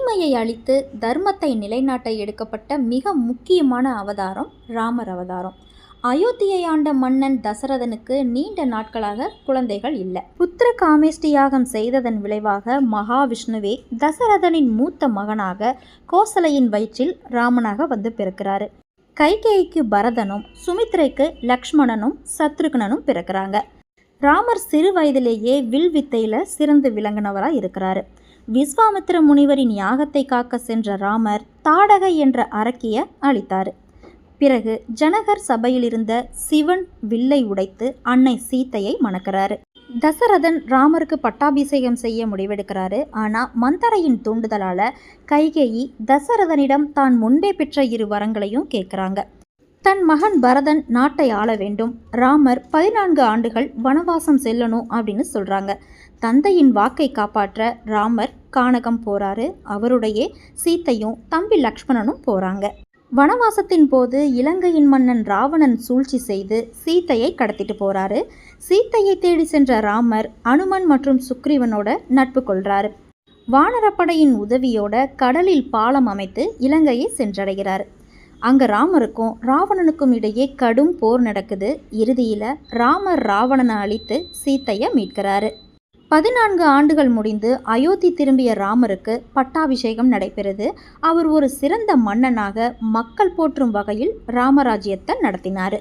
தீமையை அழித்து தர்மத்தை நிலைநாட்ட எடுக்கப்பட்ட மிக முக்கியமான அவதாரம் ராமர் அவதாரம். அயோத்தியை ஆண்ட மன்னன் தசரதனுக்கு நீண்ட நாட்களாக குழந்தைகள் இல்லை. புத்திர காமேஷ்டி யாகம் செய்ததன் விளைவாக மகாவிஷ்ணுவே தசரதனின் மூத்த மகனாக கோசலையின் வயிற்றில் ராமனாக வந்து பிறக்கிறாரு. கைகேயிக்கு பரதனும் சுமித்ரைக்கு லக்ஷ்மணனும் சத்ருகனனும் பிறக்கிறாங்க. ராமர் சிறு வயதிலேயே வில் வித்தையில் சிறந்து விளங்கினவராக இருக்கிறாரு. விஸ்வாமித்திர முனிவரின் யாகத்தை காக்க சென்ற ராமர் தாடகை என்ற அரக்கியை அழித்தார். பிறகு ஜனகர் சபையில் இருந்த சிவன் வில்லை உடைத்து அன்னை சீத்தையை மணக்கிறாரு. தசரதன் ராமருக்கு பட்டாபிஷேகம் செய்ய முடிவெடுக்கிறாரு. ஆனால் மந்தரையின் தூண்டுதலால் கைகேயி தசரதனிடம் தான் முன்பே பெற்ற 2 வரங்களையும் கேட்குறாங்க. தன் மகன் பரதன் நாட்டை ஆள வேண்டும், ராமர் 14 ஆண்டுகள் வனவாசம் செல்லணும் அப்படின்னு சொல்கிறாங்க. தந்தையின் வாக்கை காப்பாற்ற ராமர் கானகம் போகிறாரு. அவருடைய சீத்தையும் தம்பி லக்ஷ்மணனும் போகிறாங்க. வனவாசத்தின் போது இலங்கையின் மன்னன் ராவணன் சூழ்ச்சி செய்து சீத்தையை கடத்திட்டு போகிறாரு. சீத்தையை தேடி சென்ற ராமர் அனுமன் மற்றும் சுக்ரீவனோட நட்பு கொள்கிறாரு. வானரப்படையின் உதவியோட கடலில் பாலம் அமைத்து இலங்கையை சென்றடைகிறார். அங்கே ராமருக்கும் ராவணனுக்கும் இடையே கடும் போர் நடக்குது. இறுதியில் ராமர் ராவணனை அழித்து சீத்தையை மீட்கிறாரு. 14 ஆண்டுகள் முடிந்து அயோத்தி திரும்பிய ராமருக்கு பட்டாபிஷேகம் நடைபெறுது. அவர் ஒரு சிறந்த மன்னனாக மக்கள் போற்றும் வகையில் ராமராஜ்யத்தை நடத்தினார்.